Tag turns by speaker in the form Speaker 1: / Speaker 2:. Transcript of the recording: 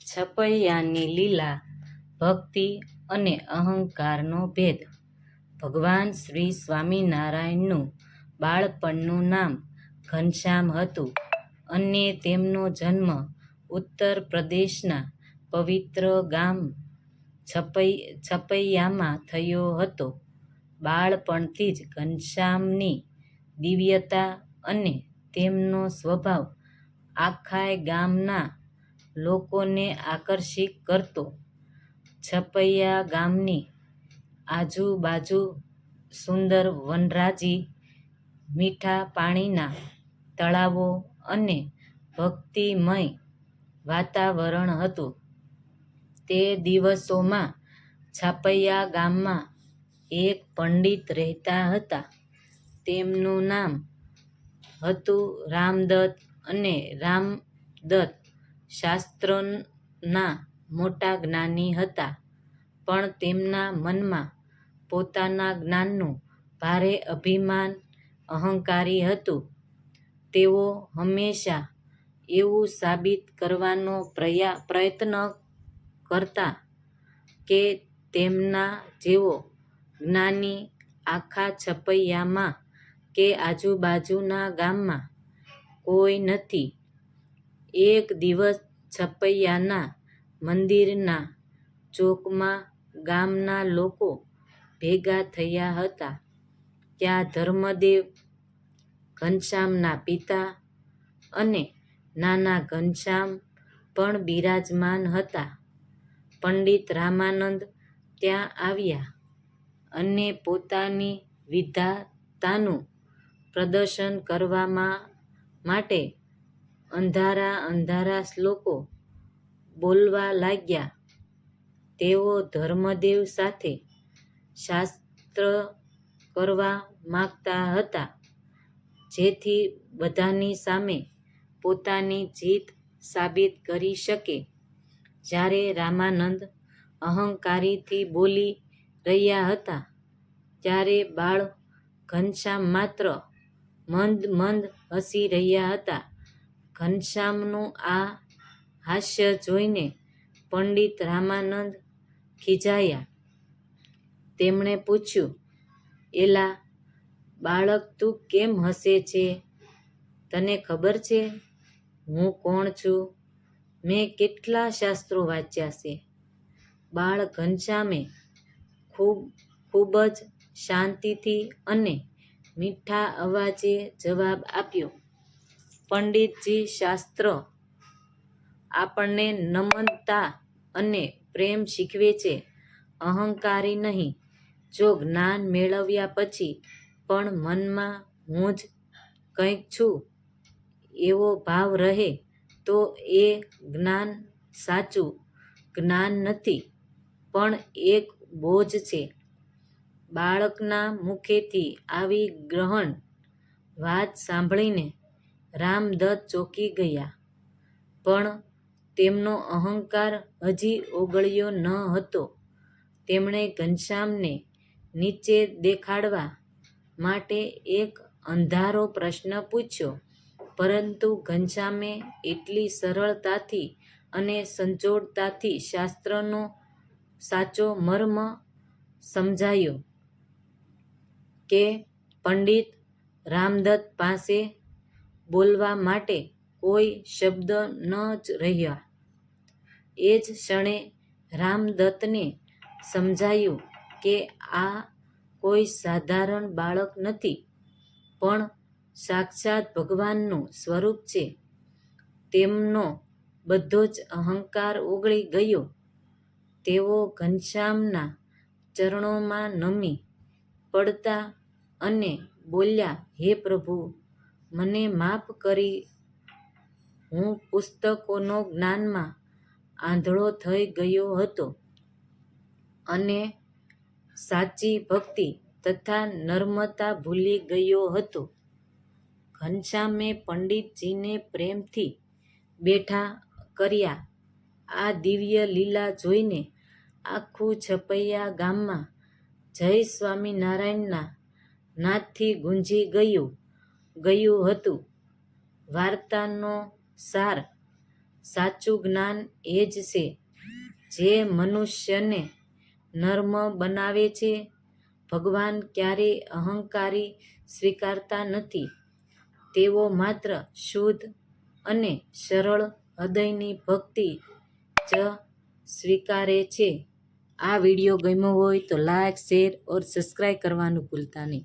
Speaker 1: છપૈયાની લીલા, ભક્તિ અને અહંકારનો ભેદ. ભગવાન શ્રી સ્વામિનારાયણનું બાળપણનું નામ ઘનશ્યામ હતું અને તેમનો જન્મ ઉત્તર પ્રદેશના પવિત્ર ગામ છપૈયામાં થયો હતો. બાળપણથી જ ઘનશ્યામની દિવ્યતા અને તેમનો સ્વભાવ આખા ગામના લોકોને આકર્ષિત કરતો. છપૈયા ગામની આજુબાજુ સુંદર વનરાજી, મીઠા પાણીના તળાવો અને ભક્તિમય વાતાવરણ હતું. તે દિવસોમાં છપૈયા ગામમાં એક પંડિત રહેતા હતા. તેમનું નામ હતું રામદત્ત અને રામદત્ત શાસ્ત્રોના મોટા જ્ઞાની હતા, પણ તેમના મનમાં પોતાના જ્ઞાનનું ભારે અભિમાન, અહંકારી હતું. તેઓ હંમેશા એવું સાબિત કરવાનો પ્રયત્ન કરતા કે તેમના જેવો જ્ઞાની આખા છપૈયામાં કે આજુબાજુના ગામમાં કોઈ નથી. એક દિવસ છપૈયાના મંદિરના ચોકમાં ગામના લોકો ભેગા થયા હતા. ત્યાં ધર્મદેવ, ઘનશ્યામના પિતા અને નાના ઘનશ્યામ પણ બિરાજમાન હતા. પંડિત રામાનંદ ત્યાં આવ્યા અને પોતાની વિદ્વતાનું પ્રદર્શન કરવા માટે અંધારા શ્લોકો બોલવા લાગ્યા. તેઓ ધર્મદેવ સાથે શાસ્ત્ર કરવા માંગતા હતા, જેથી બધાની સામે પોતાની જીત સાબિત કરી શકે. જ્યારે રામાનંદ અહંકારથી બોલી રહ્યા હતા, ત્યારે બાળ ઘનશ્યામ માત્ર મંદ હસી રહ્યા હતા. ઘનશ્યામનું આ હાસ્ય જોઈને પંડિત રામાનંદ ખીજાયા. તેમણે પૂછ્યું, "એલા બાળક, તું કેમ હસે છે? તને ખબર છે હું કોણ છું? મેં કેટલા શાસ્ત્રો વાંચ્યા છે?" બાળ ઘનશ્યામે ખૂબ જ શાંતિથી અને મીઠા અવાજે જવાબ આપ્યો, "પંડિતજી, શાસ્ત્ર આપણને નમ્રતા અને પ્રેમ શીખવે છે, અહંકારી નહીં. જો જ્ઞાન મેળવ્યા પછી પણ મનમાં હું જ કંઈક છું એવો ભાવ રહે તો એ જ્ઞાન સાચું જ્ઞાન નથી, પણ એક બોજ છે." બાળકના મુખેથી આવી ગહન વાત સાંભળીને રામદત્ત ચોંકી ગયા, પણ તેમનો અહંકાર હજી ઓગળ્યો ન હતો. તેમણે ઘનશ્યામને નીચે દેખાડવા માટે એક અંધારો પ્રશ્ન પૂછ્યો, પરંતુ ઘનશ્યામે એટલી સરળતાથી અને સચોટતાથી શાસ્ત્રનો સાચો મર્મ સમજાવ્યો કે પંડિત રામદત્ત પાસે બોલવા માટે કોઈ શબ્દ ન જ રહ્યા. એ જ ક્ષણે રામદત્તને સમજાયું કે આ કોઈ સાધારણ બાળક નથી, પણ સાક્ષાત ભગવાનનું સ્વરૂપ છે. તેમનો બધો જ અહંકાર ઓગળી ગયો. તેઓ ઘનશ્યામના ચરણોમાં નમી પડતા અને બોલ્યા, "હે પ્રભુ, મને માફ કરી. હું પુસ્તકોના જ્ઞાનમાં આંધળો થઈ ગયો હતો અને સાચી ભક્તિ તથા નમ્રતા ભૂલી ગયો હતો." ઘનશ્યામે પંડિતજીને પ્રેમથી બેઠા કર્યા. આ દિવ્ય લીલા જોઈને આખું છપૈયા ગામમાં જય સ્વામિનારાયણના નાદથી ગુંજી ગયું હતું. વાર્તાનો સાર: સાચું જ્ઞાન એ જ છે જે મનુષ્યને નમ્ર બનાવે છે. ભગવાન ક્યારેય અહંકારી સ્વીકારતા નથી. તેઓ માત્ર શુદ્ધ અને સરળ હૃદયની ભક્તિ જ સ્વીકારે છે. આ વિડીયો ગમ્યો હોય તો લાઈક, શેર ઓર સબસ્ક્રાઈબ કરવાનું ભૂલતા નહીં.